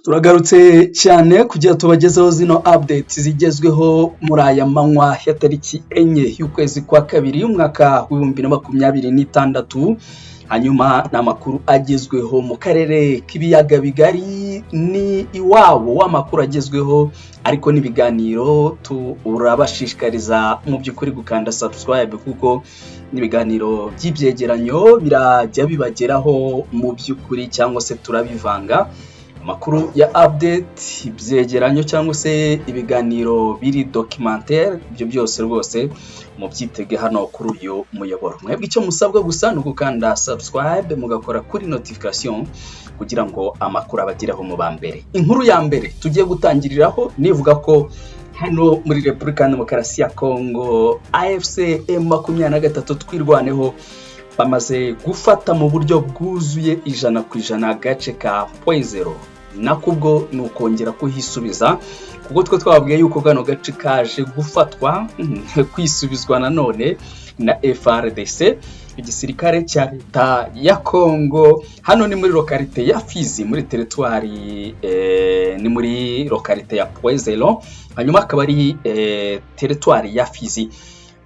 Turagarutse cyane kugira tubagezeho zino update zigezweho muri aya manywa ya tariki 4 y'ukwezi kwa kabiri y'umwaka w'2026. Hanyuma n'amakuru agezweho mu karere k'ibiyaga bigari, ni iwabo w'amakuru agezweho ariko n'ibiganiro turabashishikariza mu by'ukuri gukanda subscribe kuko n'ibiganiro by'ibyegeranyo birajya bibageraho mu by'ukuri cyangwa se turabivanga. Amakuru ya update, ibyegeranyo cyangwa se ibiganiro biri documentaire, ibyo byose rwose mu byitege hano kuri uyu muyoboro. Mwebwe icyo musabwa gusa ni ugukanda subscribe mugakora kuri notification kugira ngo amakuru abageraho mu bambere. Inkuru ya mbere tugiye gutangiriraho nivuga ko hano muri Repubulika ya Demokarasi ya Kongo AFC M23 twirwaneho bamaze gufata mu buryo bwuzuye 100% agace ka Poizero. Nakubwo ni ukongera kuhisubiza kuko twe twabwiye yuko gano gace kaje gufatwa kwisubizwa nanone na FARDC, igisirikare cya leta ya Kongo. Hano ni muri lokalite ya Fizi muri territoire ni muri lokalite ya Poizero, hanyuma akaba ari territoire ya Fizi.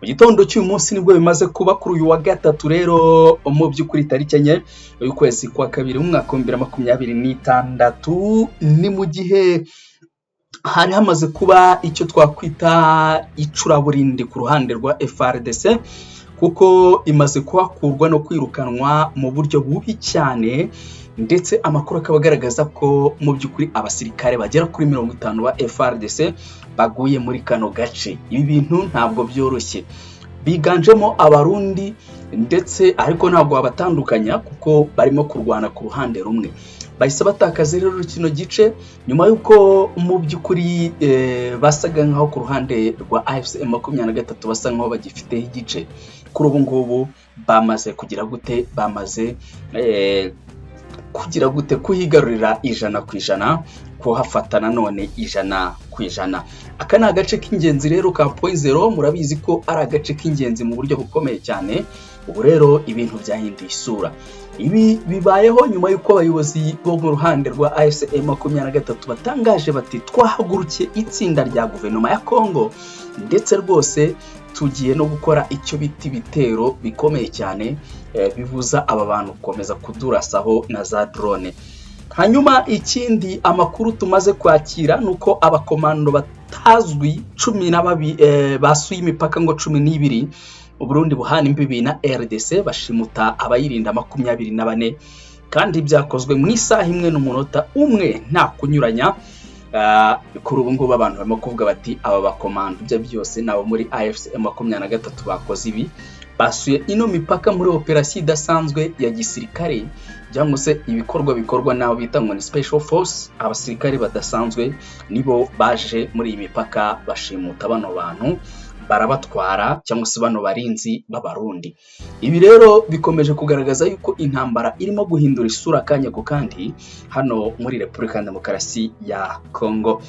Mu gitondo cy'uyu munsi nibwo bimaze kuba kuri uyu wa gatatu rero mu by'ukuri tariki 4 y'ukwezi kwa kabiri umwaka wa 2026, ni mu gihe hari hamaze kuba icyo twakwita icuraburindi ku ruhande rwa FARDC, kuko imaze kuhakurwa no kwirukanwa mu buryo bubi cyane, ndetse amakuru akaba agaragaza ko mu by'ukuri abasirikare bagera kuri 50 ba FARDC baguye muri kano gace. Ibi bintu ntabwo byoroshye, biganjemo abarundi ndetse ariko ntabwo babatandukanya kuko barimo kurwana ku ruhande rumwe. Bahise batakaza rero kino gice nyuma yuko mu by'ukuri basaga nkaho ku ruhande rwa AFC M23 basa nkaho bagifite igice. Kuri ubu ngubu bamaze kugira gute, bamaze kugira gute kuhigarurira 100%, kuhafata nanone 100%. Aka ni agace k'ingenzi rero ka Poizero, murabizi ko ari agace k'ingenzi mu buryo bukomeye cyane. Ubu rero ibintu byahinduye isura. Ibi bibayeho nyuma yuko abayobozi bo mu ruhande rwa AFC M23 batangaje bati twahagurukiye itsinda rya guverinoma ya Kongo, ndetse rwose tugiye no gukora icyo biti bitero bikomeye cyane bibuza aba bantu gukomeza kudurasaho na za drone. Hanyuma ikindi amakuru tumaze kwakira nuko abakomando batazwi 12 basuye imipaka ngo 12 Uburundi buhana imbibi na RDC bashimuta abayirinda 24, kandi byakozwe mu isaha imwe n'umunota umwe nta kunyuranya. Kuri ubu ngubu abantu barimo kuvuga bati aba bakomando bya byose nabo muri AFC M23 bakoze ibi, basuye ino mipaka muri operasiyo idasanzwe ya gisirikare cyangwa se ibikorwa bikorwa nabo bita ngo ni special force. Abasirikare badasanzwe nibo baje muri iyi mipaka bashimuta bano bantu, barabatwara cyangwa se bano barinzi b'abarundi. Ibi rero bikomeje kugaragaza yuko intambara irimo guhindura isura kanya ko kandi hano muri Repubulika ya Demokarasi ya Kongo.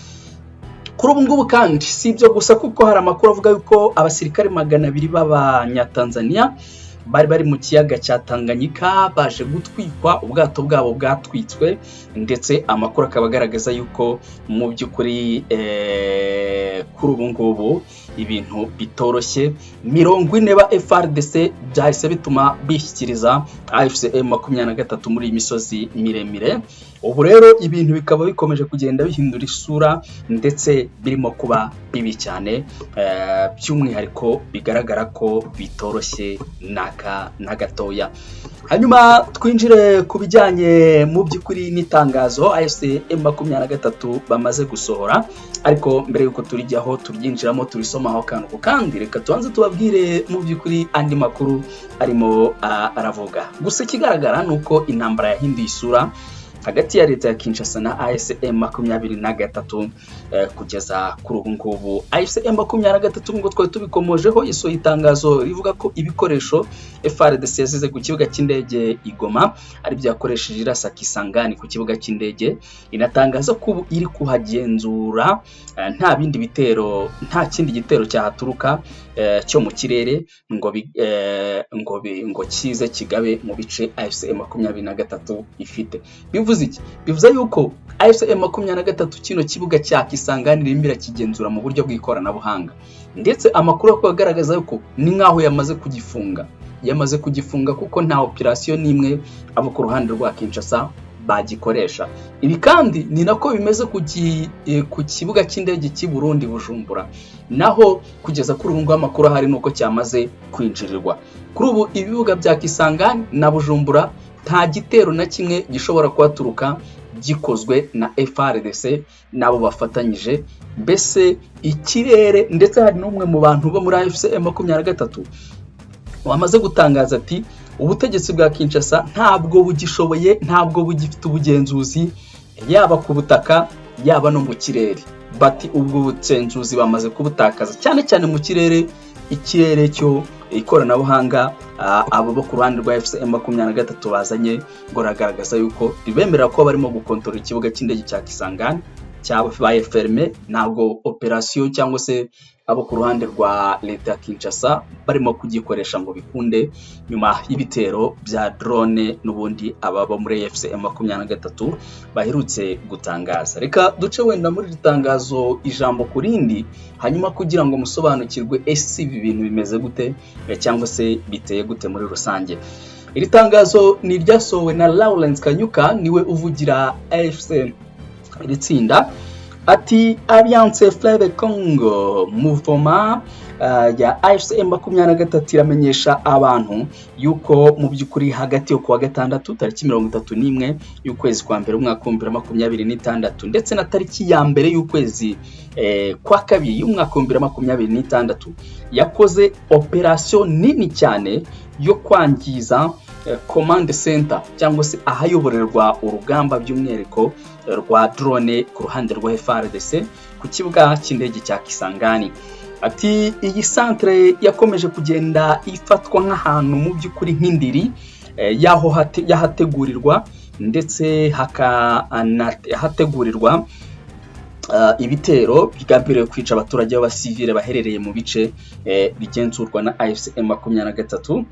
Kuri ubu ngubu kandi si ibyo gusa, kuko hari amakuru avuga yuko abasirikare 200 b'Abanyatanzania bari mu kiyaga cya Tanganyika baje gutwikwa, ubwato bwabo bwatwitswe, ndetse amakuru akaba agaragaza yuko mu by'ukuri kuri ubu ngubu ibintu bitoroshye. 40 ba FARDC byahise bituma bishyikiriza AFC M23 muri imisozi miremire. Ubu rero ibintu bikaba bikomeje kugenda bihindura isura ndetse birimo kuba bibi cyane, by'umwihariko bigaragara ko bitoroshye na gatoya. Hanyuma twinjire ku bijyanye mu by'ukuri n'itangazo AFC M23 bamaze gusohora, ariko mbere yuko turijyaho turyinjiramo turisomaho kantu kandi reka tuanze tubabwire mu by'ukuri andi makuru arimo aravuga. Gusa kigaragara nuko intambara yahinduye isura hagati ya leta ya Kinshasa na AFC M23 kugeza kuri ubu ngubu. AFC M23 ngo twari tubikomojeho iso itangazo rivuga ko ibikoresho FARDC yasize ku kibuga cy'indege Igoma ari byakoresheje irasa Kisangani ku kibuga cy'indege. Inatangaza ko iri kuhagenzura nta bindi bitero, nta kindi gitero cyahaturuka cyo mu kirere ngo kize kigabe mu bice AFC M23 ifite. bivuze iki? Bivuze yuko AFC M23 kino kibuga cya Kisangani irimo irakigenzura mu buryo bw'ikoranabuhanga, ndetse amakuru akaba agaragaza yuko ni nkaho yamaze kugifunga kuko nta operation n'imwe abo ku ruhande rwa Kinshasa bagikoresha. Ibi kandi ni nako bimeze ku kibuga cy'indege cy'i Burundi Bujumbura, naho kugeza kuri ubu amakuru ahari nuko cyamaze kwinjirirwa. Kuri ubu ibibuga bya Kisangani na Bujumbura nta gitero na kimwe gishobora kuhaturuka gikozwe na FARDC nabo bafatanyije. Mbese ikirere, ndetse hari n'umwe mu bantu bo muri AFC M23 wamaze gutangaza ati ubutegetsi bwa Kinshasa ntabwo bugifite ubugenzuzi yaba ku butaka yaba no mu kirere. Bati ubwo bugenzuzi bamaze kubutakaza, cyane cyane mu ikirere cyo ikoranabuhanga. Abo bo ku ruhande rwa AFC M23 bazanye ngo ragaragaza yuko ribemerera ko barimo gukontorora ikibuga cy'indege cya Kisangani cyabaye ferme, ntabwo operation cyangwa se abo ku ruhande rwa leta ya Kinshasa barimo kugikoresha ngo bikunde nyuma y'ibitero bya drone n'ubundi ababa muri AFC M23 baherutse gutangaza. Reka duce wenda muri ritangazo ijambo kurindi, hanyuma kugira ngo musobanukirwe ese ibi bintu bimeze gute cyangwa se biteye gute muri rusange. Iri tangazo ni ryasohowe na Lawrence Kanyuka, niwe uvugira AFC iri tsinda. Ati Alliance Fleuve Congo Mouvement ya AFC M23 iramenyesha abantu yuko mu by'ukuri hagati yo kuwa gatandatu tariki 31 y'ukwezi kwa mbere umwaka wa 2026 ndetse na tariki ya mbere y'ukwezi kwa kabiri y'umwaka wa 2026 yakoze operation nini cyane yo kwangiza command center cyangwa se ahayoborerwa urugamba by'umwihariko rwa drone ku ruhande rwa FARDC ku kibuga cy'indege cya Kisangani. Ati iyi centre yakomeje kugenda ifatwa nk'ahantu mu by'ukuri nk'indiri yahategurirwa ndetse hategurirwa ibitero bigambiriye kwica abaturage b'abasivile baherereye mu bice bigenzurwa na AFC M23,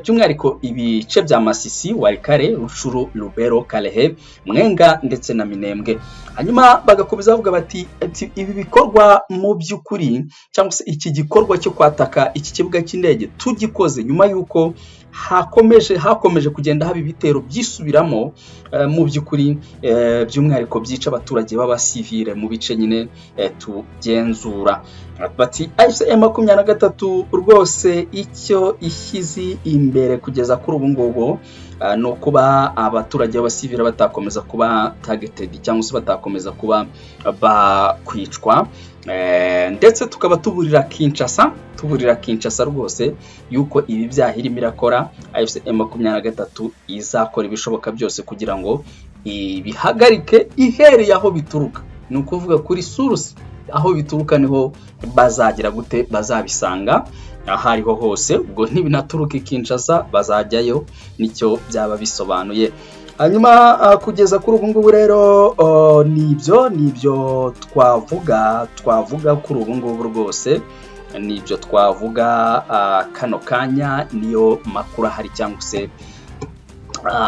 by'umwihariko ibice bya Masisi, Walikare, Rushuru, Lubero, Kalehe, Mwenga ndetse na Minembwe. Hanyuma bagakomeza bavuga bati ibi bikorwa mu by'ukuri cyangwa se iki gikorwa cyo kwataka iki kibuga cy'indege tugikoze nyuma yuko hakomeje kugenda haba ibitero byisubiramo mu by'ukuri by'umwihariko byica abaturage b'abasivile mu bice nyine tugenzura. Bati AFC M23 rwose icyo ishyize imbere kugeza kuri ubu ngubu no kuba abaturage b'abasivile batakomeza kuba targeted cyangwa se batakomeza kuba bakwicwa, ndetse tukaba tuburira Kinshasa rwose yuko ibi byaha irimo irakora AFC M23 izakora ibishoboka byose kugira ngo ibihagarike ihereye aho bituruka. Ni ukuvuga kuri source aho bituruka niho bazagira gute bazabisanga ahariho hose, ubwo ntibinaturuka Kinshasa bazajyayo, nicyo byaba bisobanuye. Hanyuma kugeza kuri ubu ngubu rero nibyo twavuga kuri ubu ngubu rwose, nibyo twavuga kano kanya, niyo makuru ahari cyangwa se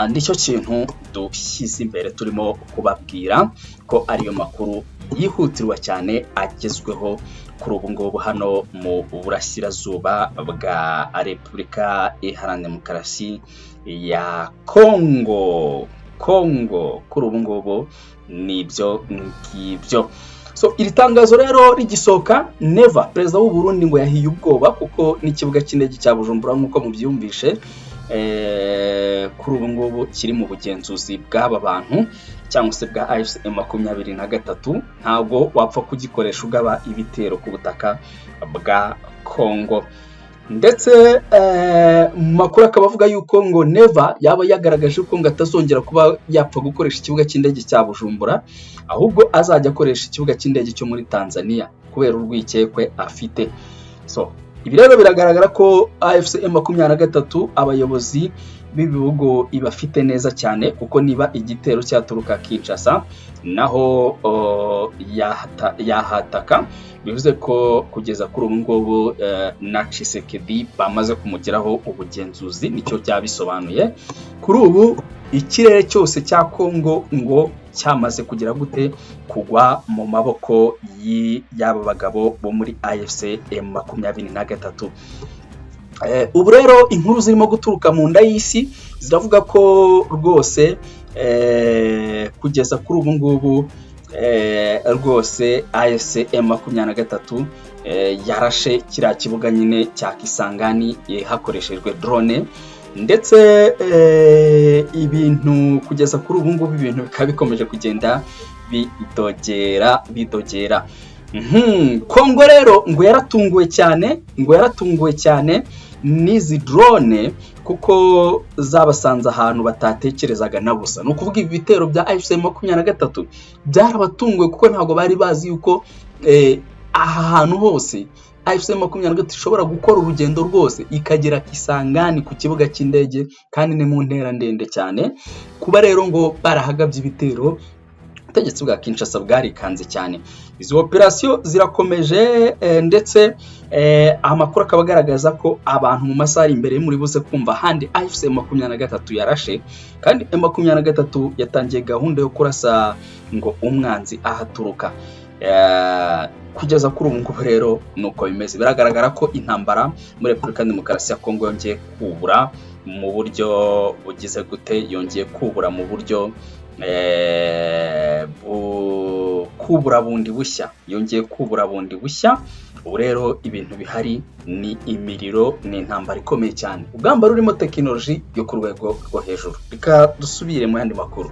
nicyo kintu dushyize imbere turimo kubabwira ko ariyo makuru yihutirwa cyane agezweho kuri ubu ngubu hano mu burasirazuba bwa Repubulika Iharanira Demokarasi ya Kongo. Kuri ubu ngubu nibyo ngibyo. So iri tangazo rero rigisoka, Never perezida w'u Burundi ngo yahiye ubwoba kuko n'ikibuga cy'indege cya Bujumbura nk'uko mubyumvishe kuri ubu ngubu kiri mu bugenzuzi bw'aba bantu cyangwa se bwa AFC M23, ntabwo wapfa kugikoresha ugaba ibitero ku butaka bwa Kongo. Ndetse makuru akaba avuga yuko ngo Never yaba yagaragaje ko ngo atazongera kuba yapfa gukoresha ikibuga cy'indege cya Bujumbura, ahubwo azajya akoresha ikibuga cy'indege cyo muri Tanzania kubera urwikekwe afite. So ibi rero biragaragara ko AFC M23 abayobozi b'ibihugu ibafite neza cyane, kuko niba igitero cyaturuka Kinshasa naho yahataka, bivuze ko kugeza kuri ubu ngubu na Tshisekedi bamaze kumugeraho ubugenzuzi, nicyo byabisobanuye. Kuri ubu ikirere cyose cya Kongo ngo cyamaze kugira gute kugwa mu maboko y'aba bagabo bo muri AFC M23. Ubu rero inkuru zirimo guturuka mu nda y'isi ziravuga ko rwose kugeza kuri ubu ngubu rwose AFC M23 yarashe kiriya kibuga nyine cya Kisangani hakoreshejwe drone, ndetse ibintu kugeza kuri ubu ngubu ibintu bikaba bikomeje kugenda bidogera. Kongo rero ngo yaratunguwe cyane n'izi drone kuko zabasanze ahantu batatekerezaga na busa. Ni ukuvuga ibi bitero bya AFC M23 byarabatunguwe kuko ntabwo bari bazi yuko aha hantu hose AFC M23 ishobora gukora urugendo rwose ikagera Kisangani ku kibuga cy'indege, kandi ni mu ntera ndende cyane. Kuba rero ngo barahagabye ibitero, ubutegetsi bwa Kinshasa bwarikanze cyane. Izo operasiyo zirakomeje, ndetse amakuru akaba agaragaza ko abantu mu masaha imbere muri buze kumva handi AFC M23 yarashe, kandi M23 yatangiye gahunda yo kurasa ngo umwanzi ahaturuka. Kugeza kuri ubu ngubu rero nuko bimeze. Biragaragara ko intambara muri Repubulika Demokarasi ya Kongo yongeye kubura mu buryo bugize gute, yongeye kubura mu buryo kubura bundi bushya, yongeye kubura bundi bushya. Ubu rero ibintu bihari ni imiriro, ni intambara ikomeye cyane, ubwamba rurimo tekinoloji yo ku rwego rwo hejuru. Reka dusubire mu yandi makuru.